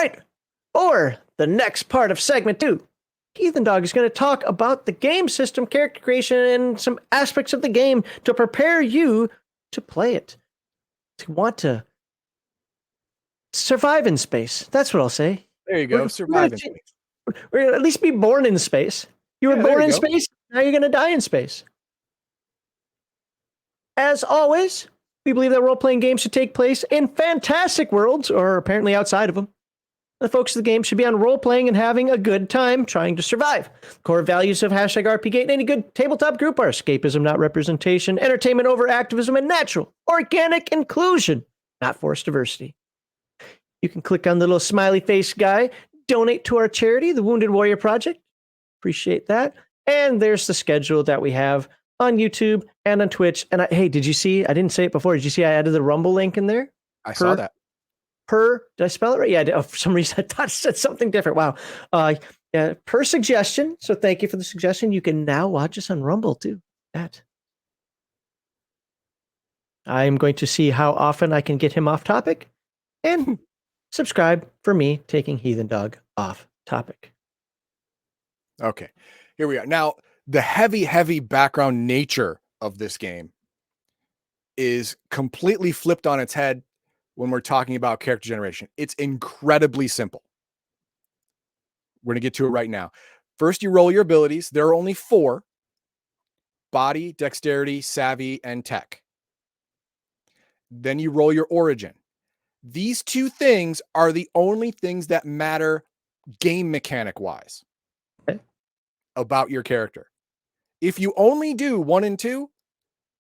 right. For the next part of segment 2, Heathen Dog is going to talk about the game system, character creation, and some aspects of the game to prepare you to play it. To want to survive in space. That's what I'll say. There you go. Survive in space. We're going to at least be born in space. You were born in space, now you're going to die in space. As always, we believe that role-playing games should take place in fantastic worlds, or apparently outside of them. The focus of the game should be on role-playing and having a good time trying to survive. Core values of #RPGate and any good tabletop group are escapism, not representation, entertainment over activism, and natural, organic inclusion, not forced diversity. You can click on the little smiley face guy, donate to our charity, the Wounded Warrior Project. Appreciate that. And there's the schedule that we have on YouTube and on Twitch. And hey, did you see? I didn't say it before. Did you see I added the Rumble link in there? I saw that. Did I spell it right? Yeah, for some reason I thought it said something different. Wow. Per suggestion. So thank you for the suggestion. You can now watch us on Rumble too. I'm going to see how often I can get him off topic and subscribe for me taking Heathen Dog off topic. Okay, here we are. Now, the heavy background nature of this game is completely flipped on its head when we're talking about character generation. It's incredibly simple. We're going to get to it right now. First, you roll your abilities. There are only 4: body, dexterity, savvy, and tech. Then you roll your origin. These 2 things are the only things that matter game mechanic wise about your character. If you only do 1 and 2,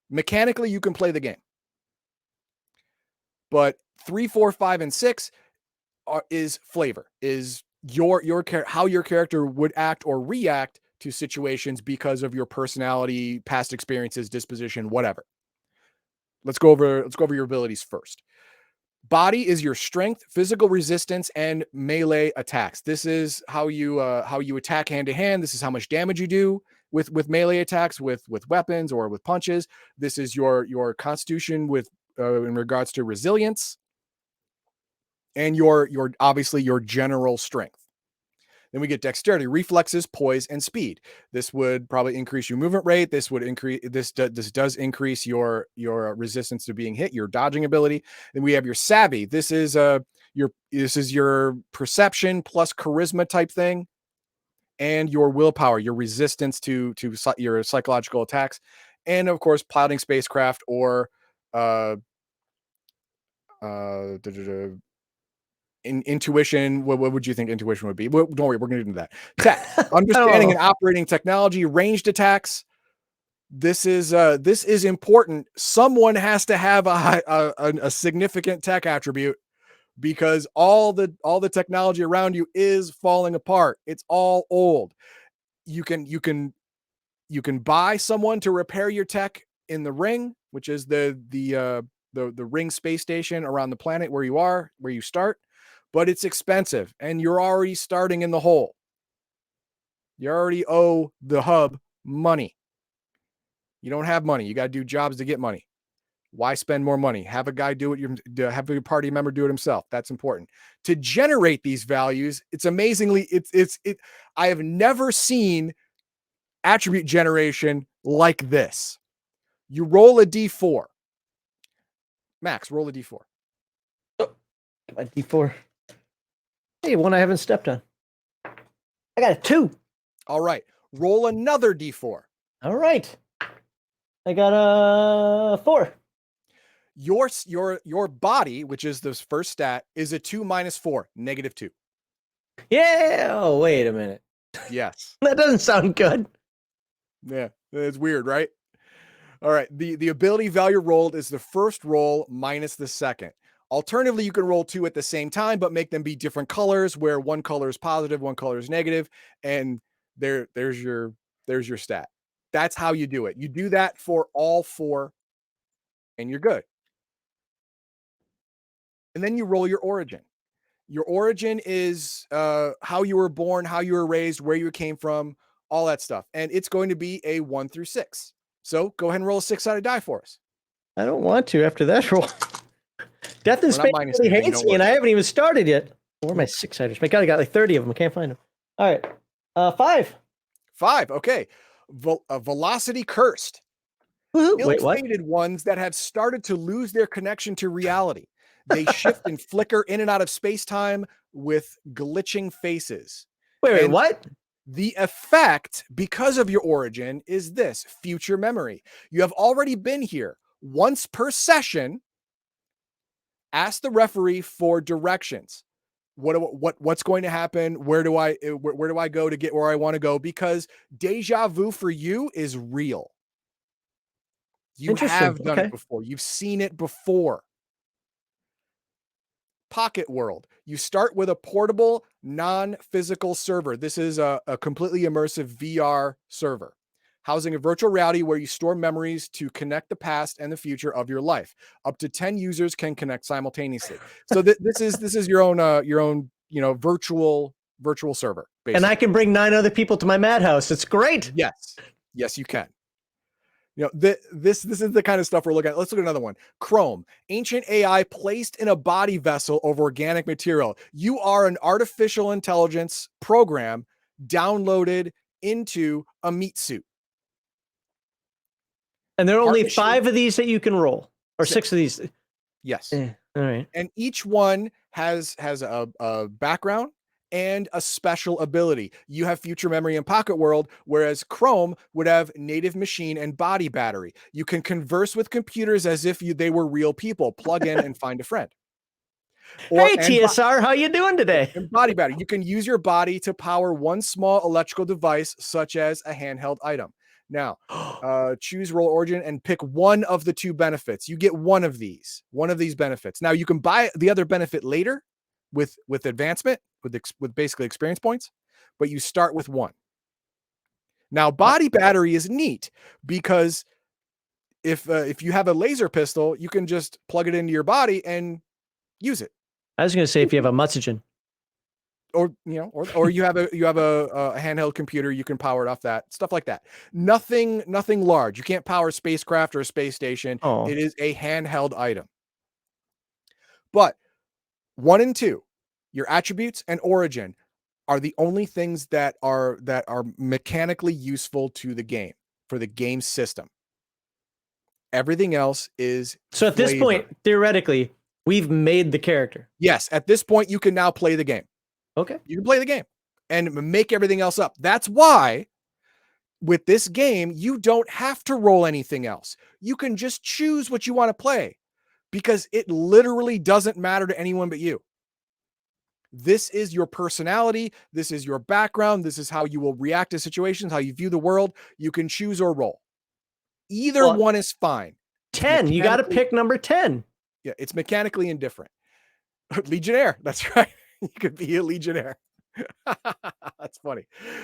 mechanically you can play the game. But 3, 4, 5, and 6 is flavor, is your how your character would act or react to situations because of your personality, past experiences, disposition, whatever. Let's go over your abilities first. Body is your strength, physical resistance, and melee attacks. This is how you attack hand to hand. This is how much damage you do with melee attacks, with weapons or with punches. This is your constitution with in regards to resilience, and your obviously your general strength. Then we get dexterity, reflexes, poise, and speed. This would probably increase your movement rate. This does increase your resistance to being hit, your dodging ability. Then we have your savvy. This is your perception plus charisma type thing, and your willpower, your resistance to your psychological attacks, and of course piloting spacecraft or intuition. What would you think intuition would be? Well, don't worry, we're going to get into that. Tech, understanding and operating technology, ranged attacks. This is important. Someone has to have a significant tech attribute, because all the technology around you is falling apart. It's all old. You can buy someone to repair your tech in the ring, which is the ring space station around the planet where you start. But it's expensive, and you're already starting in the hole. You already owe the hub money. You don't have money. You got to do jobs to get money. Why spend more money? Have a guy do it. Have your party member do it himself. That's important. To generate these values, it's amazingly, I have never seen attribute generation like this. You roll a D4. Max, roll a D4. Oh, a D4. Hey, one I haven't stepped on. I got a 2. All right. Roll another D4. All right. I got a 4. Your body, which is the first stat, is a 2 minus 4, -2. Yeah. Oh, wait a minute. Yes. That doesn't sound good. Yeah. It's weird, right? All right. The ability value rolled is the first roll minus the second. Alternatively, you can roll 2 at the same time, but make them be different colors, where one color is positive, one color is negative, and there's your stat. That's how you do it. You do that for all 4, and you're good. And then you roll your origin. Your origin is how you were born, how you were raised, where you came from, all that stuff. And it's going to be a 1 through 6. So go ahead and roll a 6-sided die for us. I don't want to after that roll. Death in Space really hates me, and I haven't even started yet. Or my 6-siders. My God, I got like 30 of them. I can't find them. All right. 5. 5. Okay. Velocity cursed. Wait, what? Ill-fated ones that have started to lose their connection to reality. They shift and flicker in and out of space-time with glitching faces. Wait, And what? the effect, because of your origin, is this: future memory. You have already been here. Once per session, ask the referee for directions. What's going to happen? Where do I go to get where I want to go? Because deja vu for you is real. You have done it before. You've seen it before. Pocket World. You start with a portable, non-physical server. This is a completely immersive VR server, housing a virtual reality where you store memories to connect the past and the future of your life. Up to 10 users can connect simultaneously. So this is your own virtual server, basically. And I can bring 9 other people to my madhouse. It's great. Yes, you can. This is the kind of stuff we're looking at. Let's look at another one. Chrome, ancient AI placed in a body vessel of organic material. You are an artificial intelligence program downloaded into a meat suit. And there are only 5 of these that you can roll, or 6 of these. Yes. All right. And each one has a background and a special ability. You have future memory and pocket world, whereas Chrome would have native machine and body battery. You can converse with computers as if they were real people. Plug in and find a friend. Hey, TSR, how you doing today? And body battery. You can use your body to power one small electrical device, such as a handheld item. Now, choose role origin and pick one of the 2 benefits. You get one of these benefits. Now, you can buy the other benefit later with advancement, with basically experience points, but you start with one. Now, body battery is neat because if you have a laser pistol, you can just plug it into your body and use it. I was going to say if you have a Mutsagen. Or you have a handheld computer, you can power it off that, stuff like that. Nothing large. You can't power a spacecraft or a space station. Oh. It is a handheld item. But 1 and 2, your attributes and origin, are the only things that are mechanically useful to the game, for the game system. Everything else is so at this point, theoretically, we've made the character. Yes, at this point you can now play the game. Okay. You can play the game and make everything else up. That's why with this game, you don't have to roll anything else. You can just choose what you want to play, because it literally doesn't matter to anyone but you. This is your personality. This is your background. This is how you will react to situations, how you view the world. You can choose or roll. Either one is fine. 10. You got to pick number 10. Yeah, it's mechanically indifferent. Legionnaire. That's right. You could be a Legionnaire. That's funny.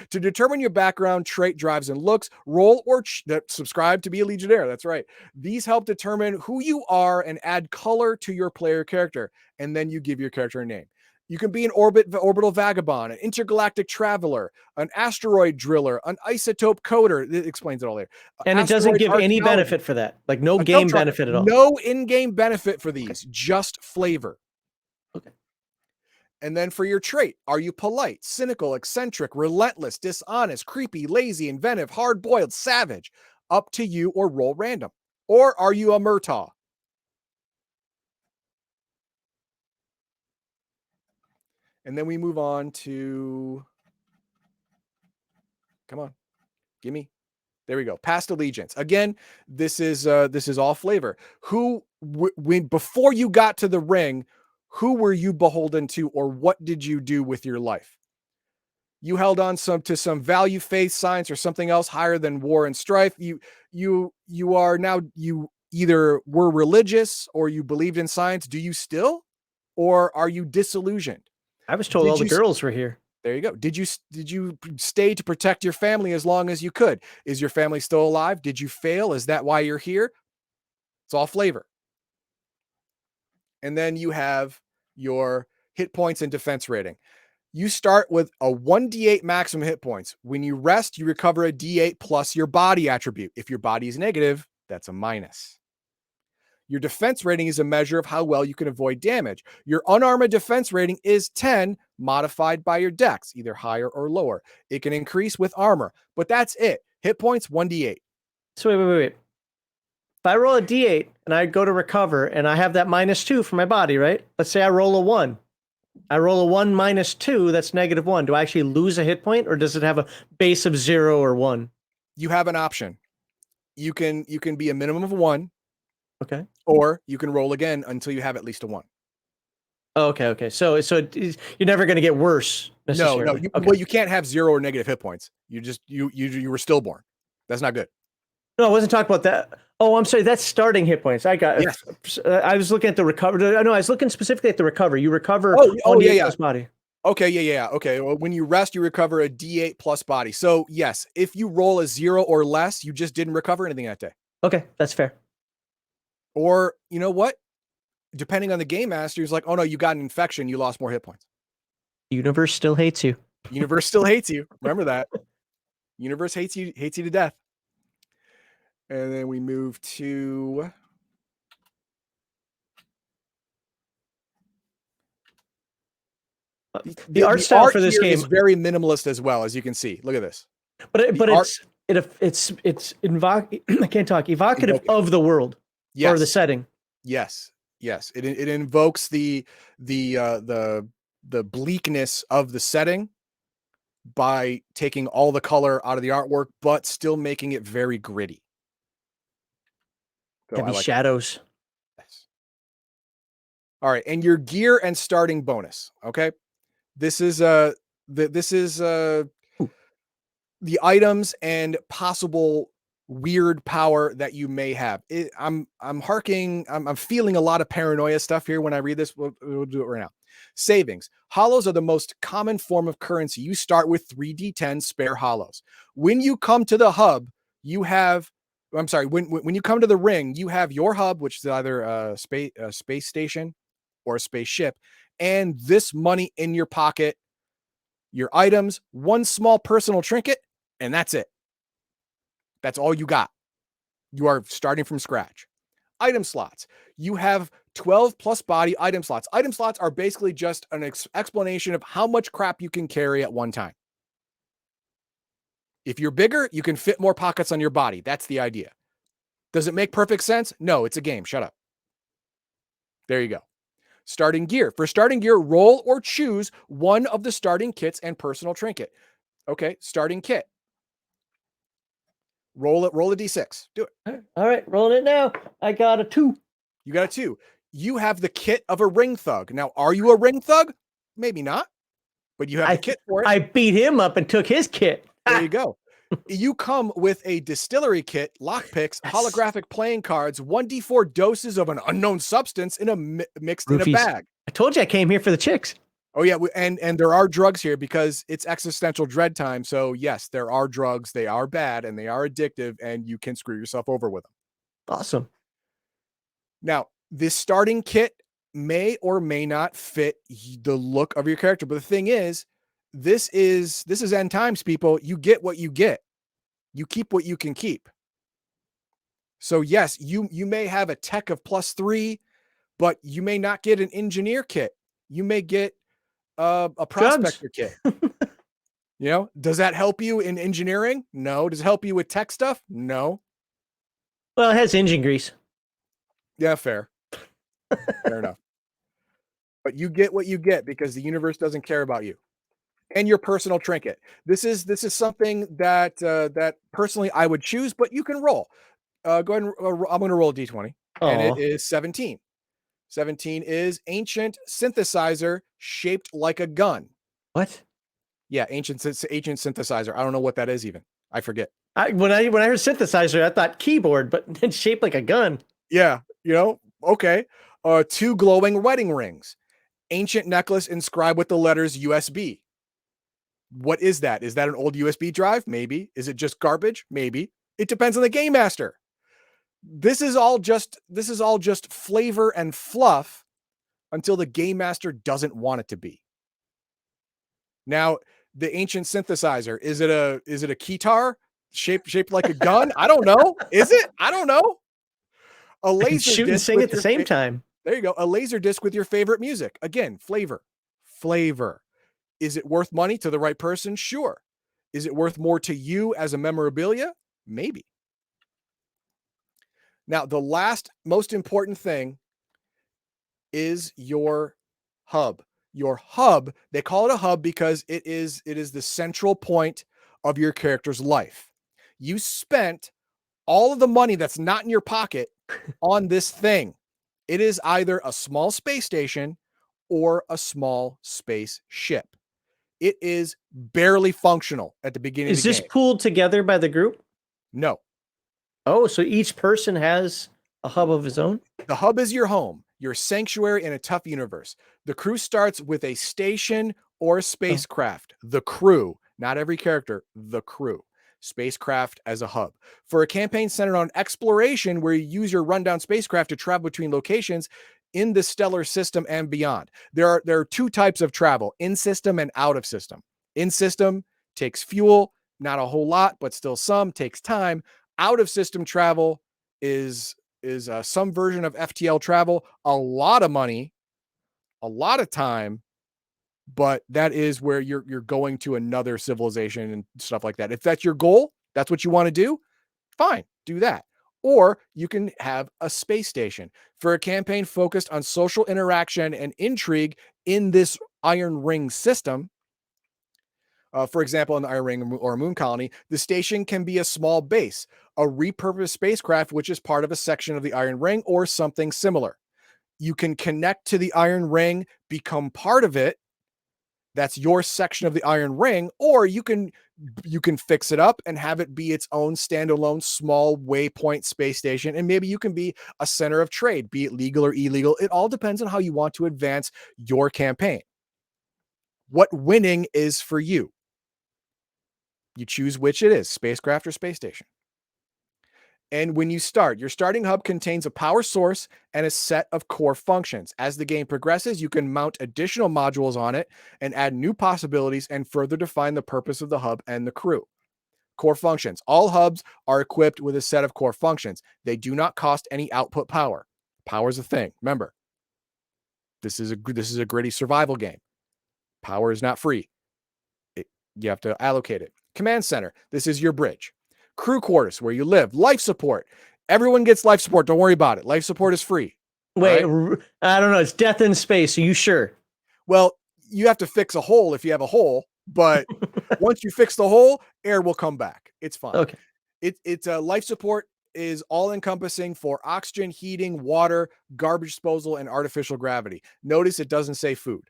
To determine your background, trait, drives, and looks, roll or subscribe to be a Legionnaire. That's right. These help determine who you are and add color to your player character. And then you give your character a name. You can be an orbital vagabond, an intergalactic traveler, an asteroid driller, an isotope coder. It explains it all there. And it doesn't give any benefit for that. Like no game benefit at all. No in-game benefit for these, just flavor. Okay. And then for your trait, are you polite, cynical, eccentric, relentless, dishonest, creepy, lazy, inventive, hard-boiled, savage? Up to you, or roll random. Or are you a Murtaugh? And then we move on to, come on, give me. There we go. Past allegiance. Again, this is all flavor. Before you got to the ring, who were you beholden to, or what did you do with your life? You held on to some value, faith, science, or something else higher than war and strife. You are now, you either were religious or you believed in science. Do you still, or are you disillusioned? I was told all the girls were here. There you go. Did you stay to protect your family as long as you could? Is your family still alive? Did you fail? Is that why you're here? It's all flavor. And then you have your hit points and defense rating. You start with a 1d8 maximum hit points. When you rest, you recover a d8 plus your body attribute. If your body is negative, that's a minus. Your defense rating is a measure of how well you can avoid damage. Your unarmored defense rating is 10, modified by your dex, either higher or lower. It can increase with armor, but that's it. Hit points, 1d8. So wait. If I roll a d8 and I go to recover and I have that -2 for my body, right? Let's say I roll a 1. I roll a 1 -2, that's -1. Do I actually lose a hit point, or does it have a base of 0 or 1? You have an option. You can be a minimum of 1. Okay. Or you can roll again until you have at least a 1. Oh, okay. So you're never going to get worse necessarily. No. Okay. Well, you can't have 0 or negative hit points. You were stillborn. That's not good. No, I wasn't talking about that. Oh, I'm sorry. That's starting hit points. I got. Yes. I was looking at the recover. No, I was looking specifically at the recover. You recover. Yeah. Plus body. Okay, yeah. Okay. Well, when you rest, you recover a D8 plus body. So yes, if you roll a 0 or less, you just didn't recover anything that day. Okay, that's fair. Or you know what? Depending on the game master, he's like, oh no, you got an infection. You lost more hit points. Universe still hates you. Universe still hates you. Remember that. Universe hates you to death. And then we move to the art style for this game is very minimalist as well, as you can see. Look at this. But it's I can't talk. Evocative of the world. Yes. Or the setting. Yes. It invokes the bleakness of the setting by taking all the color out of the artwork, but still making it very gritty. So Heavy shadows. Yes. All right, and your gear and starting bonus. Okay, this is the items and possible weird power that you may have. I'm feeling a lot of paranoia stuff here when I read this. We'll do it right now. Savings. Hollows are the most common form of currency. You start with 3d10 spare hollows. When you come to the hub, you have. I'm sorry. When you come to the ring, you have your hub, which is either a space station or a spaceship, and this money in your pocket, your items, one small personal trinket, and that's it. That's all you got. You are starting from scratch. Item slots. You have 12 plus body item slots. Item slots are basically just an explanation of how much crap you can carry at one time. If you're bigger, you can fit more pockets on your body. That's the idea. Does it make perfect sense? No, it's a game. Shut up. There you go. Starting gear. For starting gear, roll or choose one of the starting kits and personal trinket. Okay, starting kit. Roll a d6. Do it. All right, rolling it now. I got a 2. You got a 2. You have the kit of a ring thug. Now, are you a ring thug? Maybe not, but you have the kit for it. I beat him up and took his kit. There you go. You come with a distillery kit, lockpicks, holographic playing cards, 1d4 doses of an unknown substance mixed in a bag. I told you I came here for the chicks. Oh yeah, and there are drugs here because it's existential dread time. So yes, there are drugs. They are bad and they are addictive, and you can screw yourself over with them. Awesome. Now, this starting kit may or may not fit the look of your character, but the thing is, this is end times, people. You get what you get. You keep what you can keep. So yes, you may have a tech of +3, but you may not get an engineer kit. You may get a prospector kit. You know, does that help you in engineering? No. Does it help you with tech stuff? No. Well, it has engine grease. Yeah, fair. Fair enough. But you get what you get because the universe doesn't care about you. And your personal trinket. This is something that that personally I would choose, but you can roll. Go ahead and I'm going to roll a d20, and it is 17. 17 is ancient synthesizer shaped like a gun. What? Yeah, ancient synthesizer. I don't know what that is even. I forget. When I heard synthesizer, I thought keyboard, but it's shaped like a gun. Yeah, you know. Okay. 2 glowing wedding rings. Ancient necklace inscribed with the letters USB. What is that? Is that an old USB drive? Maybe. Is it just garbage? Maybe. It depends on the game master. This is all just flavor and fluff until the game master doesn't want it to be. Now, the ancient synthesizer, is it a keytar shaped like a gun? I don't know. Is it? I don't know. A laser Shoot and disc sing with at the your same time. There you go. A laser disc with your favorite music. Again, flavor. Flavor. Is it worth money to the right person? Sure. Is it worth more to you as a memorabilia? Maybe. Now, the last most important thing is your hub. Your hub, they call it a hub because it is the central point of your character's life. You spent all of the money that's not in your pocket on this thing. It is either a small space station or a small space ship. It is barely functional at the beginning Is of the this game. pooled together by the group? No. Oh, so each person has a hub of his own? The hub is your home, your sanctuary in a tough universe. The crew starts with a station or a spacecraft. The crew, not every character, the crew. Spacecraft as a hub. For a campaign centered on exploration, where you use your rundown spacecraft to travel between locations in the stellar system and beyond. There are two types of travel: in system and out of system. In system takes fuel, not a whole lot, but still some, takes time. Out of system travel is some version of FTL travel, a lot of money, a lot of time, but that is where you're going to another civilization and stuff like that. If that's your goal, that's what you want to do, fine, do that. Or you can have a space station for a campaign focused on social interaction and intrigue in this Iron Ring system. For example, in the Iron Ring or a moon colony, the station can be a small base, a repurposed spacecraft, which is part of a section of the Iron Ring or something similar. You can connect to the Iron Ring, become part of it. That's your section of the Iron Ring, or you can fix it up and have it be its own standalone small waypoint space station. And maybe you can be a center of trade, be it legal or illegal. It all depends on how you want to advance your campaign. What winning is for you. You choose which it is, spacecraft or space station. And when you start, your starting hub contains a power source and a set of core functions. As the game progresses, you can mount additional modules on it and add new possibilities and further define the purpose of the hub and the crew. Core functions. All hubs are equipped with a set of core functions. They do not cost any output power. Power is a thing. Remember, this is a gritty survival game. Power is not free. You have to allocate it. Command center. This is your bridge. Crew quarters, where you live. Life support. Everyone gets life support. Don't worry about it. Life support is free. Wait, right? I don't know. It's death in space. Are you sure? Well, you have to fix a hole if you have a hole, but once you fix the hole, air will come back. It's fine. Okay. It's a life support is all encompassing for oxygen, heating, water, garbage disposal, and artificial gravity. Notice it doesn't say food.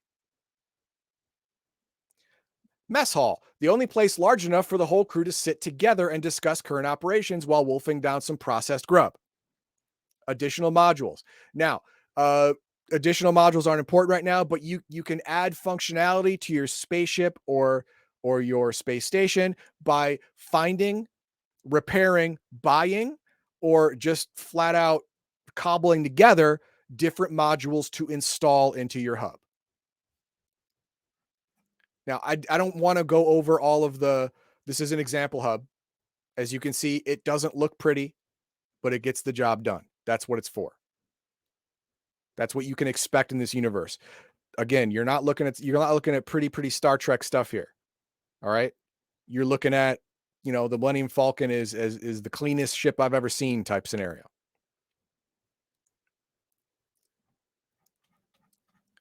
Mess hall, the only place large enough for the whole crew to sit together and discuss current operations while wolfing down some processed grub. Additional modules. Now, additional modules aren't important right now, but you can add functionality to your spaceship or your space station by finding, repairing, buying, or just flat out cobbling together different modules to install into your hub. Now, I don't want to go over all of this is an example hub. As you can see, it doesn't look pretty, but it gets the job done. That's what it's for. That's what you can expect in this universe. Again, you're not looking at pretty Star Trek stuff here. All right. You're looking at, the Millennium Falcon is the cleanest ship I've ever seen type scenario.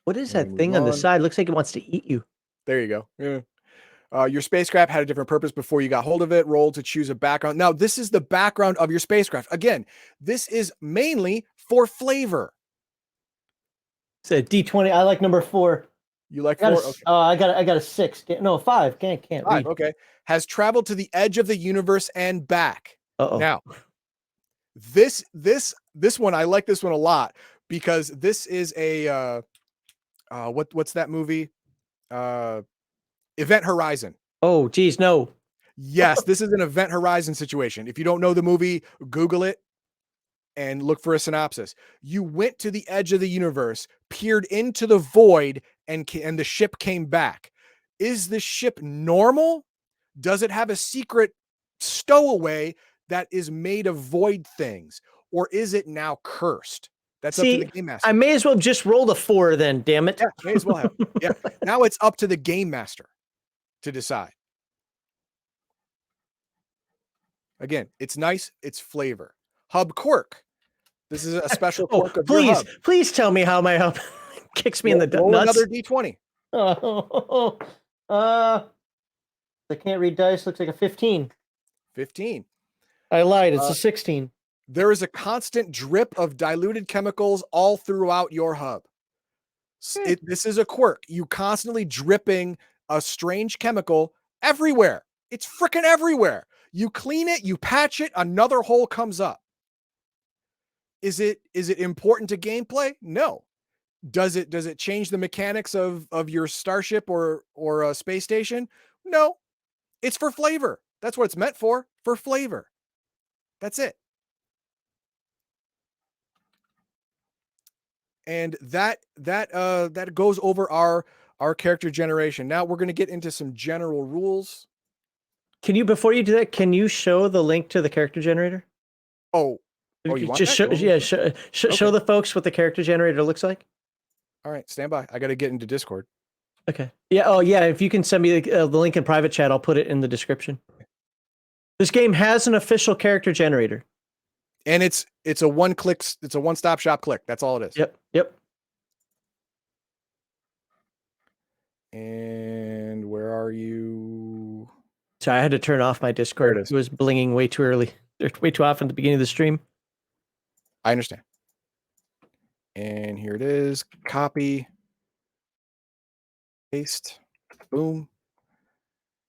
What is that thing on the side? Looks like it wants to eat you. There you go. Yeah. Your spacecraft had a different purpose before you got hold of it. Roll to choose a background. Now, this is the background of your spacecraft. Again, this is mainly for flavor. It's a D20. I like number 4. You like 4? Okay. I got a 6. No, a 5. Can't 5, read. okay. Has traveled to the edge of the universe and back. Uh-oh. Now, this one, I like this one a lot because this is a what's that movie? Event Horizon. Oh, geez, no. Yes, this is an Event Horizon situation. If you don't know the movie, Google it and look for a synopsis. You went to the edge of the universe, peered into the void, and the ship came back. Is the ship normal? Does it have a secret stowaway that is made of void things? or is it now cursed? That's up to the game master. I may as well just roll the 4 then, damn it. Yeah, may as well have. Yeah. Now it's up to the game master to decide. Again, it's nice. It's flavor. Hub quirk. This is a special quirk of your hub. Please tell me how my hub kicks me in the roll nuts. Another D20. I can't read dice. Looks like a 15. 15. I lied. It's a 16. There is a constant drip of diluted chemicals all throughout your hub. This is a quirk. You constantly dripping a strange chemical everywhere. It's freaking everywhere. You clean it, you patch it, another hole comes up. Is it important to gameplay? No. Does it change the mechanics of your starship or a space station? No. It's for flavor. That's what it's meant for flavor. That's it. And that goes over our character generation. Now we're going to get into some general rules. Before you do that, can you show the link to the character generator? You want just that? Show the folks what the character generator looks like. All right, stand by. I got to get into Discord. Okay. Yeah. Oh, yeah. If you can send me the link in private chat, I'll put it in the description. This game has an official character generator, and it's a one-stop shop click. That's all it is. Yep. And where are you? So I had to turn off my Discord. It was blinging way too early, way too often at the beginning of the stream. I understand. And here it is. Copy. Paste. Boom.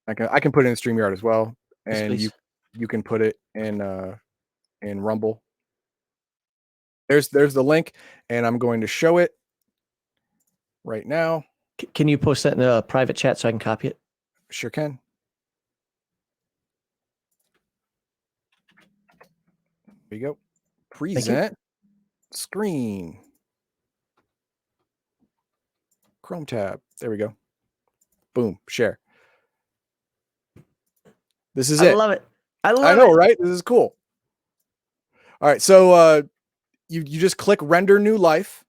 I can put it in StreamYard as well. And yes, you can put it in Rumble. There's the link, and I'm going to show it right now. Can you post that in a private chat so I can copy it? Sure can. There you go. Present screen. Chrome tab. There we go. Boom. Share. This is it. I love it. I know, right? This is cool. All right. So you just click render new life.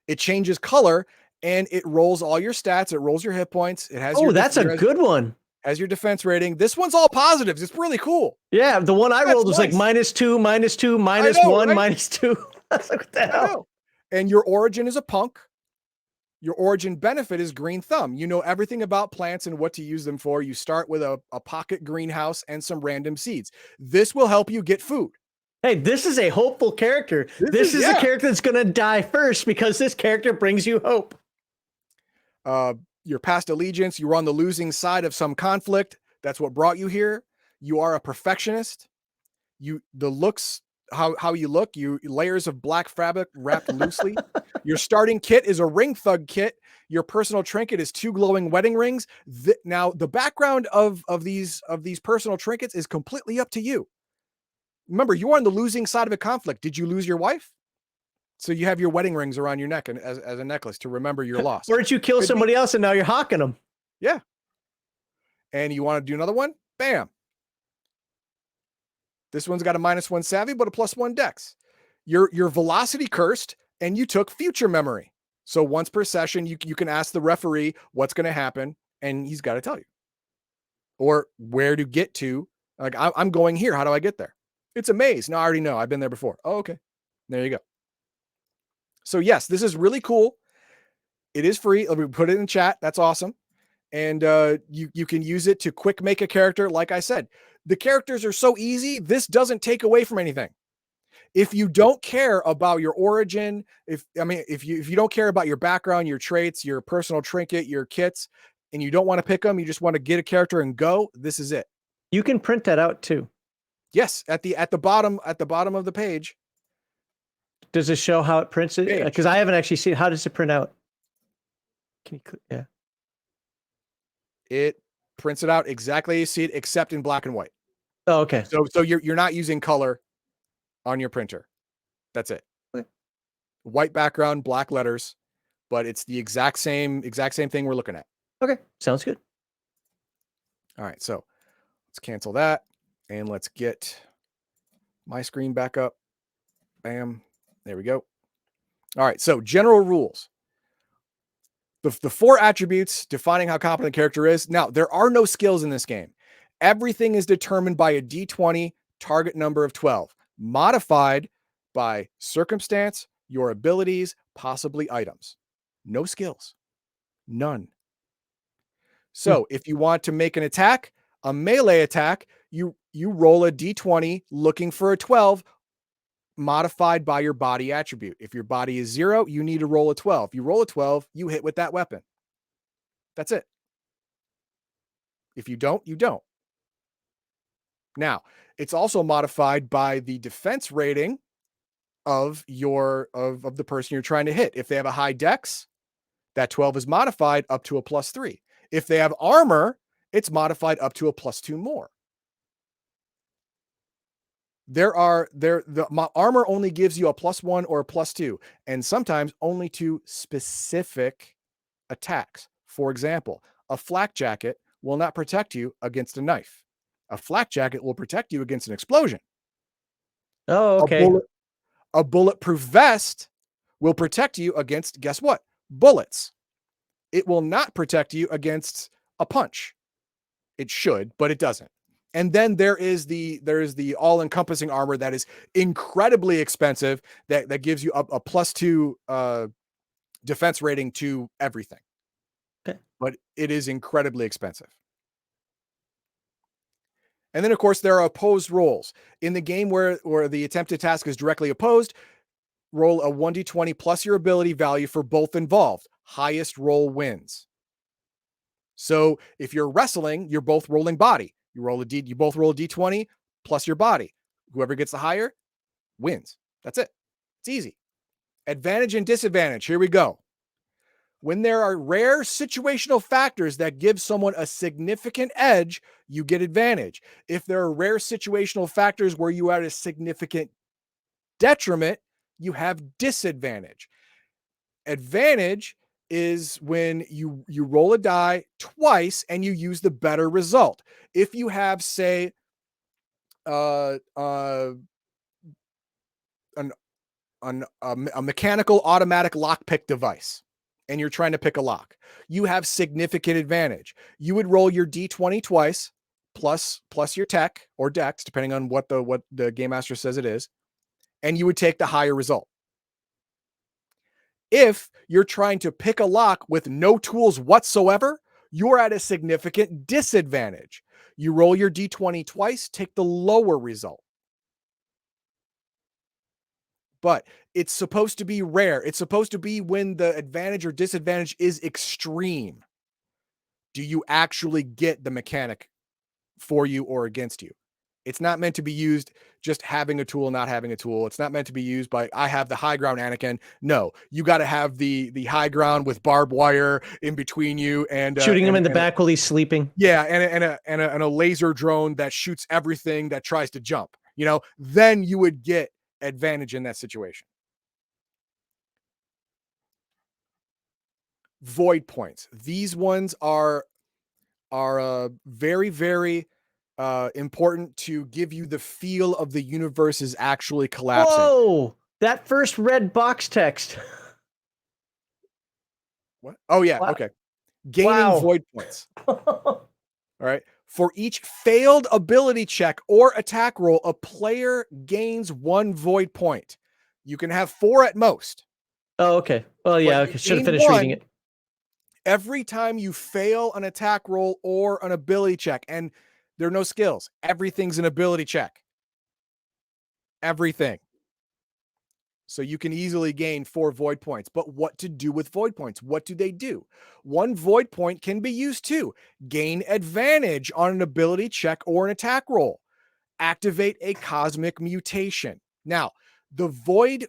It changes color and it rolls all your stats. It rolls your hit points. It has that's a good one. Has your defense rating. This one's all positives. It's really cool. Yeah, the one I rolled was nice. Like -2, -2, -1, right? -2. That's like, what the hell? And your origin is a punk. Your origin benefit is green thumb. You know everything about plants and what to use them for. You start with a pocket greenhouse and some random seeds. This will help you get food. Hey, this is a hopeful character. This is a character that's going to die first because this character brings you hope. Your past allegiance, you were on the losing side of some conflict. That's what brought you here. You are a perfectionist. The looks, how you look, layers of black fabric wrapped loosely. Your starting kit is a ring thug kit. Your personal trinket is 2 glowing wedding rings. Now the background of these personal trinkets is completely up to you. Remember, you are on the losing side of a conflict. Did you lose your wife? So you have your wedding rings around your neck and as a necklace to remember your loss. Or did you kill somebody else and now you're hawking them? Yeah. And you want to do another one? Bam. This one's got a -1 savvy, but a +1 dex. Your velocity cursed, and you took future memory. So once per session, you can ask the referee what's going to happen, and he's got to tell you. Or where to get to. Like, I'm going here. How do I get there? It's a maze. No, I already know. I've been there before. Oh, okay. There you go. So yes, this is really cool. It is free. We put it in chat. That's awesome. And you can use it to quick make a character. Like I said, the characters are so easy. This doesn't take away from anything. If you don't care about your origin, if you don't care about your background, your traits, your personal trinket, your kits, and you don't want to pick them, you just want to get a character and go, this is it. You can print that out too. Yes, at the bottom of the page. Does it show how it prints it? Because I haven't actually seen. How does it print out? Can you click? Yeah. It prints it out exactly as you see it, except in black and white. Oh, okay. So you're not using color on your printer. That's it. Okay. White background, black letters, but it's the exact same thing we're looking at. Okay, sounds good. All right, so let's cancel that and let's get my screen back up. Bam. There we go. All right. So general rules. The 4 attributes defining how competent a character is. Now, there are no skills in this game. Everything is determined by a d20 target number of 12, modified by circumstance, your abilities, possibly items. No skills. None. So if you want to make an attack, a melee attack, you roll a d20 looking for a 12, modified by your body attribute. If your body is 0, you need to roll a 12. You roll a 12, you hit with that weapon. That's it. If you don't, you don't. Now, it's also modified by the defense rating of the person you're trying to hit. If they have a high dex, that 12 is modified up to a +3. If they have armor, it's modified up to a +2 more. My armor only gives you a +1 or a +2, and sometimes only to specific attacks. For example, a flak jacket will not protect you against a knife. A flak jacket will protect you against an explosion. Oh, okay. A bulletproof vest will protect you against, guess what? Bullets. It will not protect you against a punch. It should, but it doesn't. And then there is the all-encompassing armor that is incredibly expensive that gives you a +2 defense rating to everything. Okay. But it is incredibly expensive. And then, of course, there are opposed rolls. In the game where the attempted task is directly opposed, roll a 1d20 plus your ability value for both involved. Highest roll wins. So if you're wrestling, you're both rolling body. You both roll a d20 plus your body. Whoever gets the higher wins. That's it. It's easy. Advantage and disadvantage. Here we go. When there are rare situational factors that give someone a significant edge, you get advantage. If there are rare situational factors where you are at a significant detriment, you have disadvantage. Advantage is when you roll a die twice and you use the better result. If you have, say, a mechanical automatic lockpick device, and you're trying to pick a lock, you have significant advantage. You would roll your d20 twice, plus your tech or dex, depending on what the game master says it is, and you would take the higher result. If you're trying to pick a lock with no tools whatsoever, you're at a significant disadvantage. You roll your d20 twice, take the lower result. But it's supposed to be rare. It's supposed to be when the advantage or disadvantage is extreme. Do you actually get the mechanic for you or against you? It's not meant to be used just having a tool, not having a tool. It's not meant to be used by, I have the high ground Anakin. No, you got to have the high ground with barbed wire in between you and shooting him in the back while he's sleeping. Yeah, and a laser drone that shoots everything that tries to jump. Then you would get advantage in that situation. Void points. These ones are very, very important to give you the feel of the universe is actually collapsing. Whoa! That first red box text. What? Oh yeah, wow. Okay. Gaining void points. All right. For each failed ability check or attack roll, a player gains 1 void point. You can have 4 at most. Oh, okay. Well, yeah, I should have finished reading it. Every time you fail an attack roll or an ability check, and there are no skills, everything's an ability check. Everything. So you can easily gain 4 void points. But what to do with void points? What do they do? 1 void point can be used to gain advantage on an ability check or an attack roll. Activate a cosmic mutation. Now, the void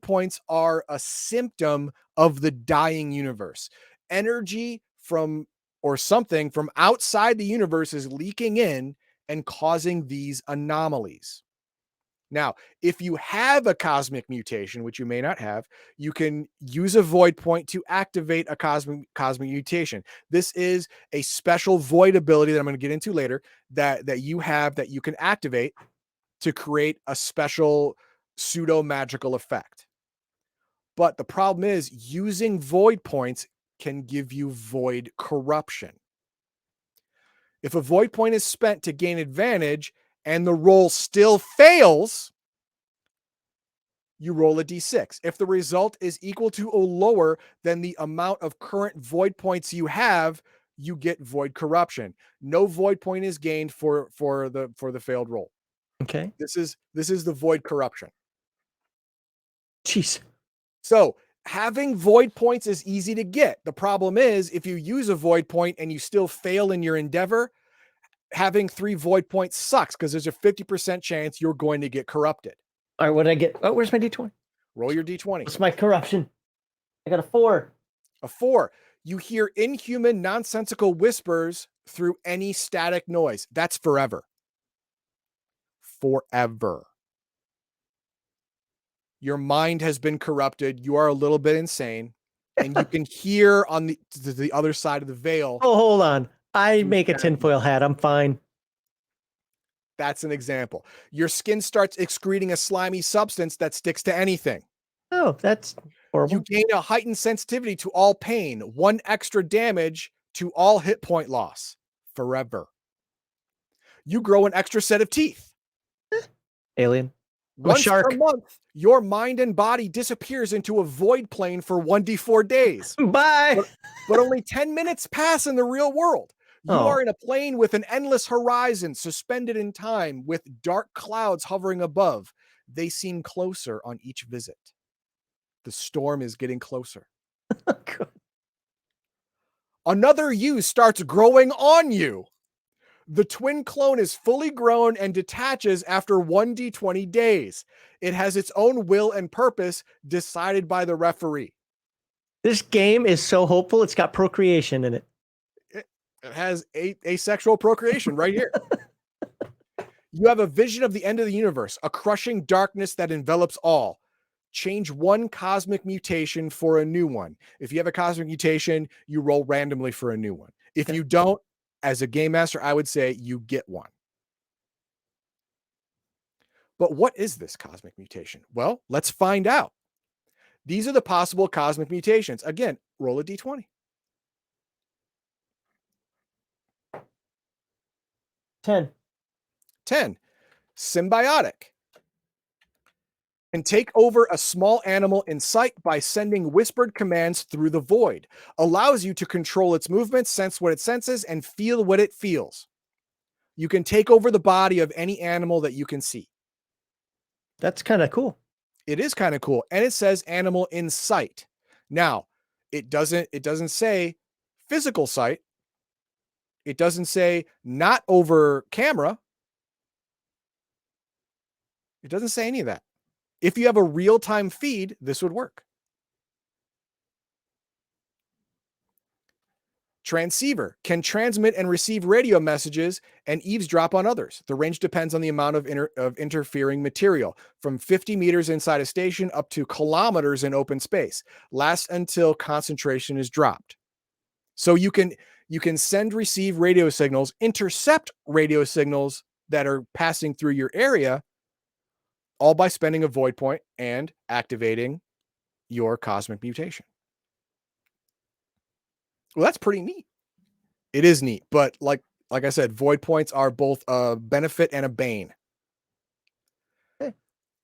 points are a symptom of the dying universe. Energy from or something from outside the universe is leaking in and causing these anomalies. Now, if you have a cosmic mutation, which you may not have, you can use a void point to activate a cosmic mutation. This is a special void ability that I'm going to get into later that you have that you can activate to create a special pseudo magical effect. But the problem is using void points can give you void corruption. If a void point is spent to gain advantage and the roll still fails, you roll a d6. If the result is equal to or lower than the amount of current void points you have, you get void corruption. No void point is gained for the failed roll. Okay. This is the void corruption. Jeez. So having void points is easy to get. The problem is if you use a void point and you still fail in your endeavor, having 3 void points sucks because there's a 50% chance you're going to get corrupted. All right, what did I get? Oh, where's my D20? Roll your d20. What's my corruption? I got a 4. A 4. You hear inhuman, nonsensical whispers through any static noise. That's forever. Forever. Your mind has been corrupted. You are a little bit insane. And you can hear on the other side of the veil. Oh, hold on. I make a tinfoil hat. I'm fine. That's an example. Your skin starts excreting a slimy substance that sticks to anything. Oh, that's horrible. You gain a heightened sensitivity to all pain, 1 extra damage to all hit point loss forever. You grow an extra set of teeth. Alien. I'm a Once shark. per month, your mind and body disappears into a void plane for 1d4 days. Bye. But only 10 minutes pass in the real world. You are in a plane with an endless horizon, suspended in time, with dark clouds hovering above. They seem closer on each visit. The storm is getting closer. Another you starts growing on you. The twin clone is fully grown and detaches after 1d20 days. It has its own will and purpose decided by the referee. This game is so hopeful. It's got procreation in it. It has asexual procreation right here. You have a vision of the end of the universe, a crushing darkness that envelops all. Change 1 cosmic mutation for a new one. If you have a cosmic mutation, you roll randomly for a new one. If you don't, as a game master, I would say you get one. But what is this cosmic mutation? Well, let's find out. These are the possible cosmic mutations. Again, roll a d20. 10. 10. Symbiotic. Can take over a small animal in sight by sending whispered commands through the void. Allows you to control its movements, sense what it senses, and feel what it feels. You can take over the body of any animal that you can see. That's kind of cool. It is kind of cool. And it says animal in sight. Now, it doesn't say physical sight. It doesn't say not over camera. It doesn't say any of that. If you have a real-time feed, this would work. Transceiver can transmit and receive radio messages and eavesdrop on others. The range depends on the amount of interfering material, from 50 meters inside a station up to kilometers in open space. Lasts until concentration is dropped. So you can send, receive radio signals, intercept radio signals that are passing through your area, all by spending a void point and activating your cosmic mutation. Well, that's pretty neat. It is neat, but like I said, void points are both a benefit and a bane. Okay.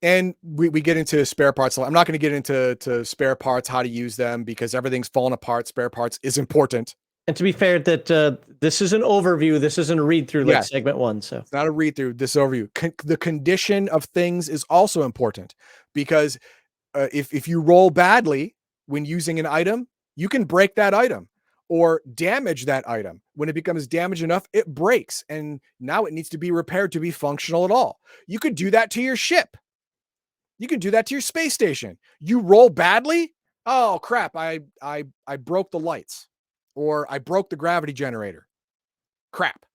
And we get into spare parts. I'm not going to get into spare parts, how to use them, because everything's falling apart. Spare parts is important. And to be fair, that this is an overview. This isn't a read through like segment 1. So it's not a read through. This overview. The condition of things is also important, because if you roll badly when using an item, you can break that item or damage that item. When it becomes damaged enough, it breaks, and now it needs to be repaired to be functional at all. You could do that to your ship. You can do that to your space station. You roll badly. Oh crap! I broke the lights. Or I broke the gravity generator. Crap.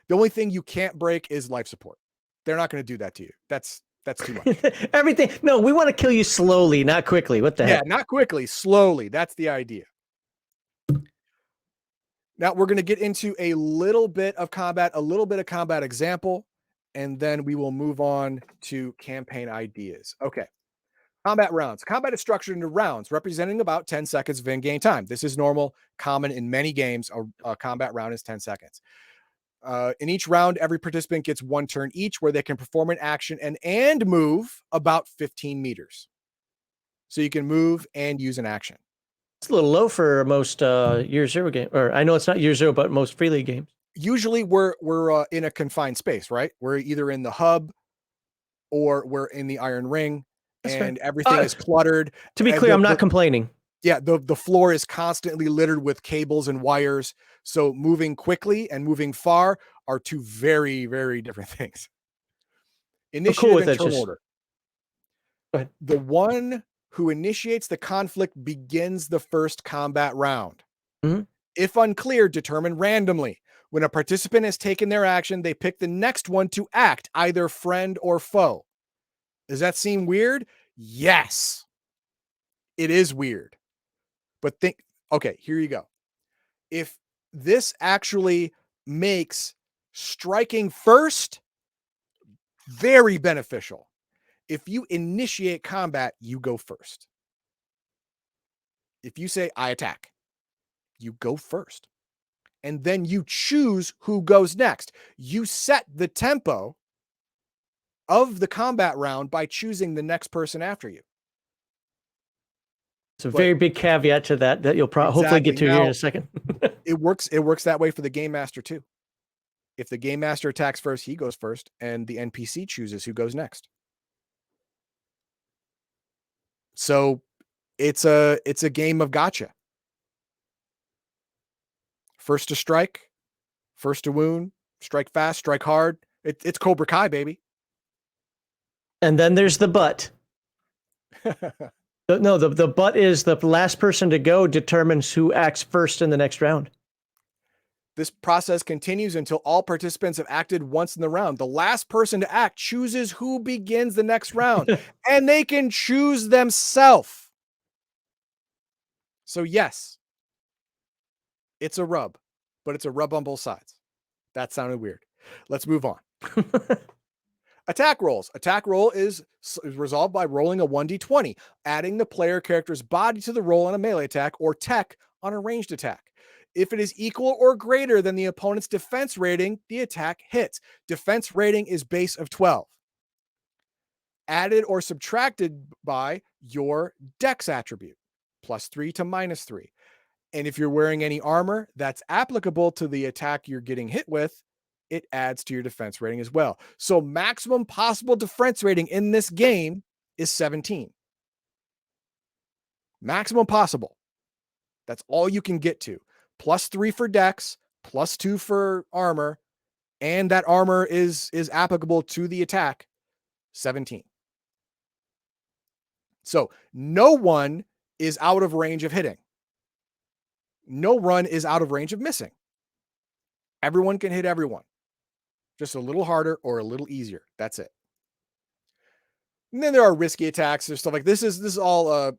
The only thing you can't break is life support. They're not going to do that to you. That's too much. Everything. No, we want to kill you slowly, not quickly. What the heck? Yeah, not quickly, slowly. That's the idea. Now we're going to get into a little bit of combat example, and then we will move on to campaign ideas. Okay. Combat rounds. Combat is structured into rounds representing about 10 seconds of in-game time. This is normal, common in many games. A combat round is 10 seconds. In each round, every participant gets one turn each where they can perform an action and move about 15 meters. So you can move and use an action. It's a little low for most Year Zero game, or I know it's not Year Zero, but most Free League games. Usually we're in a confined space, right? We're either in the hub or we're in the Iron Ring. That's and fair. everything is cluttered. To be clear, I'm not complaining. Yeah, the floor is constantly littered with cables and wires. So moving quickly and moving far are two very, very different things. Initiative and turn order. Go ahead. The one who initiates the conflict begins the first combat round. Mm-hmm. If unclear, determine randomly. When a participant has taken their action, they pick the next one to act, either friend or foe. Does that seem weird? Yes. It is weird. But okay, here you go. If this actually makes striking first very beneficial. If you initiate combat, you go first. If you say, I attack, you go first. And then you choose who goes next. You set the tempo of the combat round by choosing the next person after you. It's a very big caveat to that you'll hopefully get to here in a second. It works that way for the game master too. If the game master attacks first, he goes first, and the NPC chooses who goes next. So it's a game of gotcha. First to strike, first to wound, strike fast, strike hard. It's Cobra Kai, baby. And then there's the but. No, the but is the last person to go determines who acts first in the next round. This process continues until all participants have acted once in the round. The last person to act chooses who begins the next round, and they can choose themselves. So yes, it's a rub, but it's a rub on both sides. That sounded weird. Let's move on. Attack rolls. Attack roll is resolved by rolling a 1d20, adding the player character's body to the roll on a melee attack or tech on a ranged attack. If it is equal or greater than the opponent's defense rating, the attack hits. Defense rating is base of 12. Added or subtracted by your dex attribute, +3 to -3. And if you're wearing any armor that's applicable to the attack you're getting hit with, it adds to your defense rating as well. So maximum possible defense rating in this game is 17. Maximum possible. That's all you can get to. +3 for dex, +2 for armor, and that armor is applicable to the attack, 17. So no one is out of range of hitting. No run is out of range of missing. Everyone can hit everyone. Just a little harder or a little easier. That's it. And then there are risky attacks. There's stuff like this is all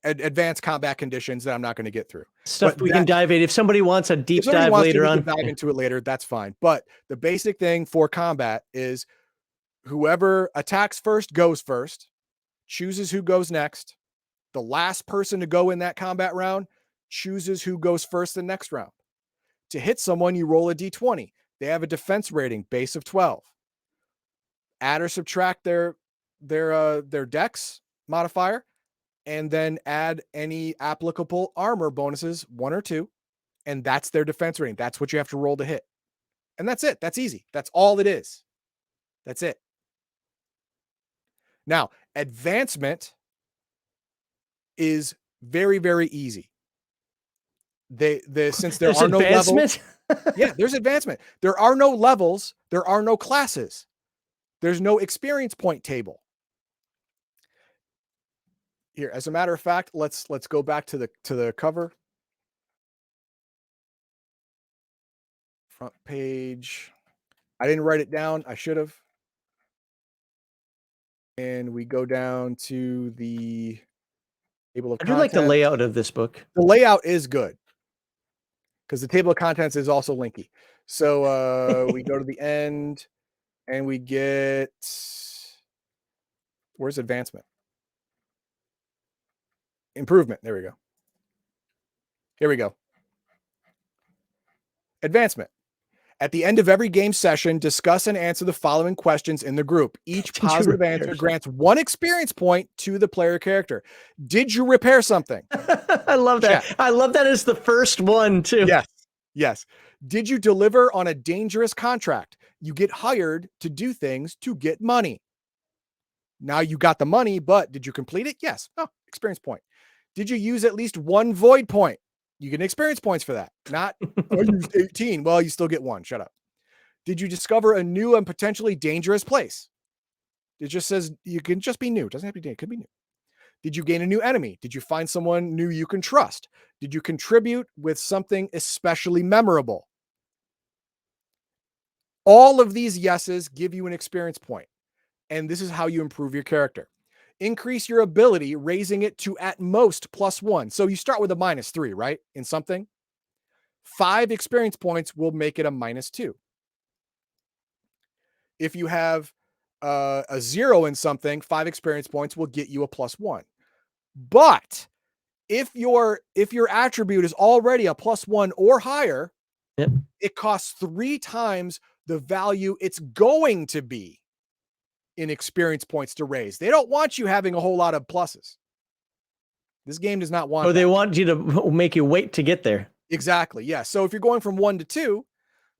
advanced combat conditions that I'm not going to get through. Stuff we can dive in. If somebody wants a deep dive later on, dive into it later, that's fine. But the basic thing for combat is whoever attacks first goes first, chooses who goes next. The last person to go in that combat round chooses who goes first the next round. To hit someone, you roll a d20. They have a defense rating, base of 12. Add or subtract their dex modifier, and then add any applicable armor bonuses, 1 or 2, and that's their defense rating. That's what you have to roll to hit. And that's it. That's easy. That's all it is. That's it. Now, advancement is very, very easy. Since there are no levels. Yeah, there's advancement. There are no levels. There are no classes. There's no experience point table. Here, as a matter of fact, let's go back to the cover. Front page. I didn't write it down. I should have. And we go down to the table of contents. I do like the layout of this book. The layout is good because the table of contents is also linky. So we go to the end and we get, where's advancement? Improvement. There we go. Here we go. Advancement. At the end of every game session, discuss and answer the following questions in the group. Each positive answer grants 1 experience point to the player character. Did you repair something? I love that. Check. I love that as the first one, too. Yes. Yes. Did you deliver on a dangerous contract? You get hired to do things to get money. Now you got the money, but did you complete it? Yes. Oh, experience point. Did you use at least 1 void point? You get experience points for that. Not, I used 18. Well, you still get 1. Shut up. Did you discover a new and potentially dangerous place? It just says you can just be new. It doesn't have to be dangerous. It could be new. Did you gain a new enemy? Did you find someone new you can trust? Did you contribute with something especially memorable? All of these yeses give you an experience point. And this is how you improve your character. Increase your ability, raising it to at most +1. So you start with a -3, right? In something. 5 experience points will make it a -2. If you have a 0 in something, 5 experience points will get you a +1. But if your attribute is already a +1 or higher, Yep. it costs 3 times the value it's going to be in experience points to raise. They don't want you having a whole lot of pluses. This game does not want They that. want you to make you wait to get there. Exactly. Yeah. So if you're going from 1 to 2,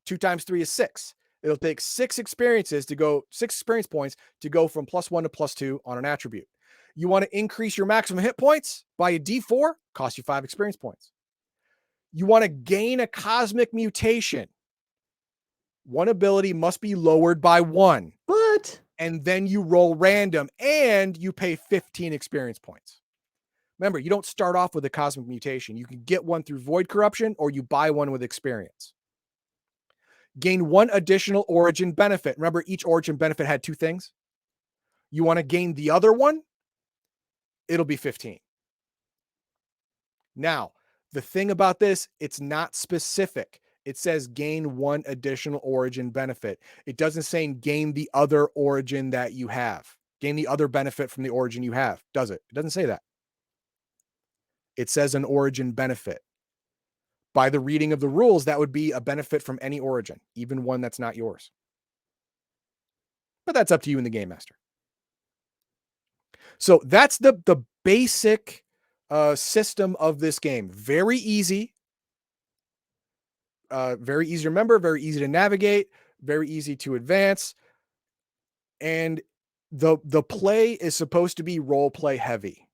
2 times 3 is 6. It'll take 6 experience points to go from +1 to +2 on an attribute. You want to increase your maximum hit points by a D4, cost you 5 experience points. You want to gain a cosmic mutation. One ability must be lowered by 1. What? And then you roll random and you pay 15 experience points. Remember, you don't start off with a cosmic mutation. You can get one through void corruption or you buy one with experience. Gain 1 additional origin benefit. Remember, each origin benefit had 2 things. You want to gain the other one? It'll be 15. Now, the thing about this, it's not specific. It says gain 1 additional origin benefit. It doesn't say gain the other origin that you have. Gain the other benefit from the origin you have. Does it? It doesn't say that. It says an origin benefit. By the reading of the rules, that would be a benefit from any origin, even one that's not yours. But that's up to you in the Game Master. So that's the basic system of this game. Very easy. Very easy to remember, very easy to navigate, very easy to advance. And the play is supposed to be role play heavy.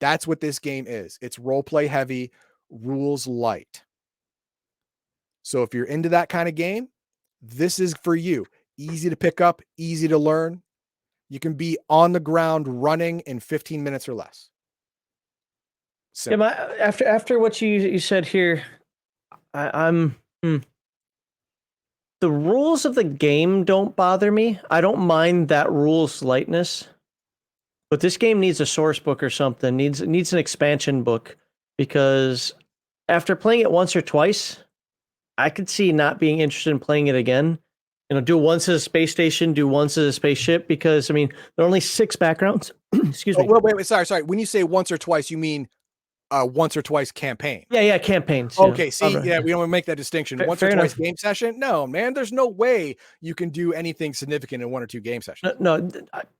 That's what this game is. It's role play heavy, rules light. So if you're into that kind of game, this is for you. Easy to pick up, easy to learn. You can be on the ground running in 15 minutes or less. Simple. After what you said here, I'm the rules of the game don't bother me. I don't mind that rules lightness. But this game needs a source book or something. Needs an expansion book, because after playing it once or twice, I could see not being interested in playing it again. Do once as a space station, do once as a spaceship, because there are only 6 backgrounds. Excuse me. Wait. Sorry. When you say once or twice, you mean once or twice campaign? Yeah, campaigns. Okay, see, we don't make that distinction. Once or twice enough. game session? No, man, there's no way you can do anything significant in 1 or 2 game sessions. No,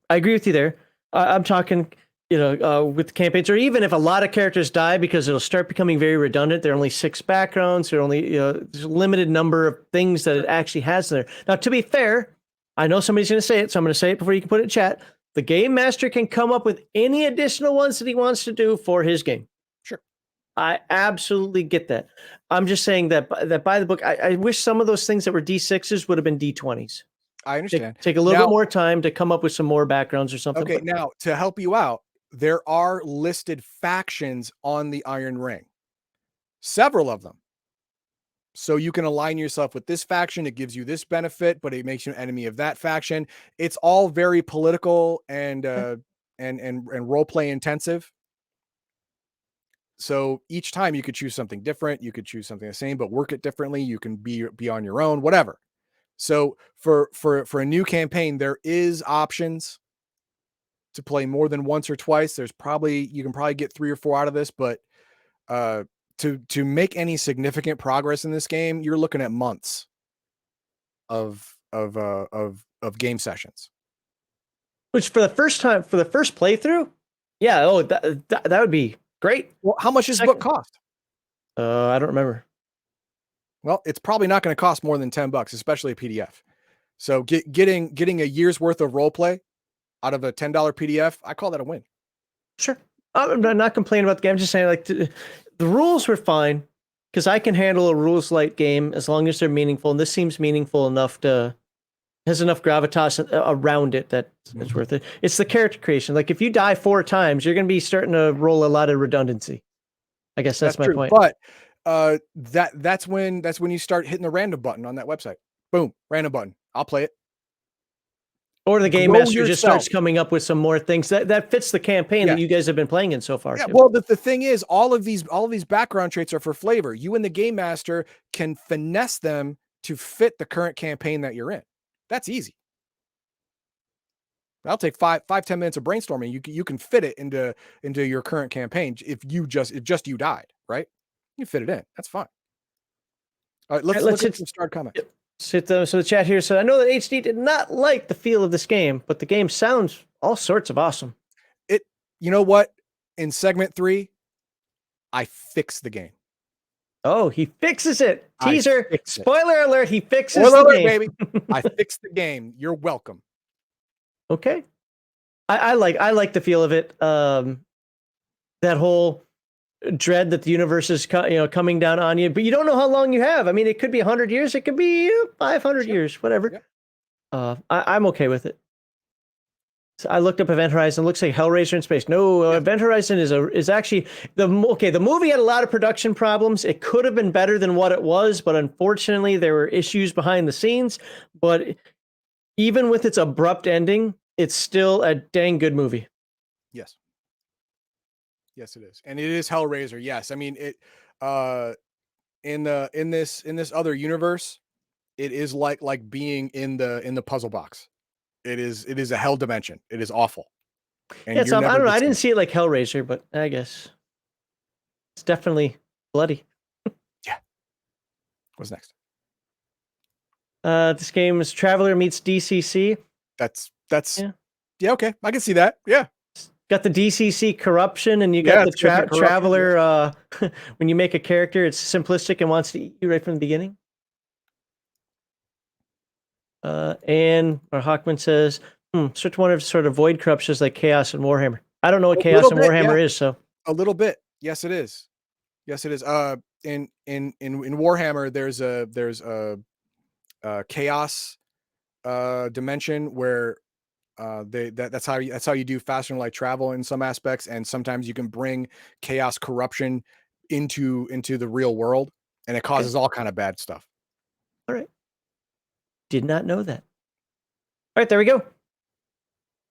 I agree with you there. I'm talking, with campaigns, or even if a lot of characters die, because it'll start becoming very redundant. There are only 6 backgrounds. There are only, there's a limited number of things that it actually has there. Now, to be fair, I know somebody's going to say it, so I'm going to say it before you can put it in chat. The Game Master can come up with any additional ones that he wants to do for his game. Sure. I absolutely get that. I'm just saying that by the book, I wish some of those things that were D6s would have been D20s. I understand. Take a little bit more time to come up with some more backgrounds or something. Okay, now to help you out, there are listed factions on the Iron Ring. Several of them. So you can align yourself with this faction. It gives you this benefit, but it makes you an enemy of that faction. It's all very political and role play intensive. So each time you could choose something different, you could choose something the same, but work it differently. You can be on your own, whatever. So for a new campaign, there is options to play more than once or twice. You can probably get 3 or 4 out of this, but to make any significant progress in this game, you're looking at months of game sessions. Which for the first playthrough, yeah, that would be great. Well, how much does the book cost? I don't remember. Well, it's probably not going to cost more than $10, especially a PDF. So getting a year's worth of role play out of a $10 PDF, I call that a win. Sure. I'm not complaining about the game. I'm just saying, like, the rules were fine because I can handle a rules light game as long as they're meaningful. And this seems meaningful enough has enough gravitas around it that it's worth it. It's the character creation. Like, if you die 4 times, you're going to be starting to roll a lot of redundancy. I guess that's my true. point. But that's when you start hitting the random button on that website. Boom, random button. I'll play it. Or the game master just starts coming up with some more things that fits the campaign that you guys have been playing in so far. Yeah, well, the thing is, all of these background traits are for flavor. You and the game master can finesse them to fit the current campaign that you're in. That's easy. That'll take 5-10 minutes of brainstorming. You can fit it into your current campaign if just you died, right? You fit it in. That's fine. All right, let's hit some start comments. So the chat here said, I know that HD did not like the feel of this game, but the game sounds all sorts of awesome. You know what? In segment 3, I fixed the game. Oh, he fixes it. Teaser. Spoiler alert. He fixes the game. Baby. I fixed the game. You're welcome. Okay. I like the feel of it. That whole dread that the universe is coming down on you, but you don't know how long you have. I mean, it could be 100 years, it could be 500 years, whatever. Yeah. I'm okay with it. So I looked up Event Horizon. It looks like Hellraiser in space. No, Event Horizon is actually the movie had a lot of production problems. It could have been better than what it was, but unfortunately there were issues behind the scenes. But even with its abrupt ending, it's still a dang good movie. Yes. Yes, it is. And it is Hellraiser. Yes. I mean, it in this other universe, it is like being in the puzzle box. It is a hell dimension. It is awful. And I don't know. I didn't see it like Hellraiser, but I guess it's definitely bloody. Yeah. What's next? This game is Traveler meets DCC. That's yeah, okay. I can see that. Yeah. Got the DCC corruption, and you got the Traveler. When you make a character, it's simplistic and wants to eat you right from the beginning. And Hawkman says, search one of sort of void corruptions like Chaos and Warhammer. I don't know what Chaos and Warhammer is, so a little bit. Yes, it is. Yes, it is. In Warhammer, there's a Chaos dimension where that's how you do faster than light travel in some aspects, and sometimes you can bring chaos corruption into the real world, and it causes all kind of bad stuff. All right, did not know that. All right, there we go.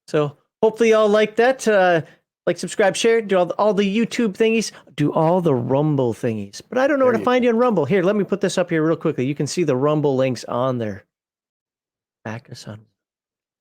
So hopefully y'all like that. Like, subscribe, share, do all the YouTube thingies, do all the Rumble thingies. But I don't know where to find you on Rumble. Here, let me put this up here real quickly. You can see the Rumble links on there. Back us on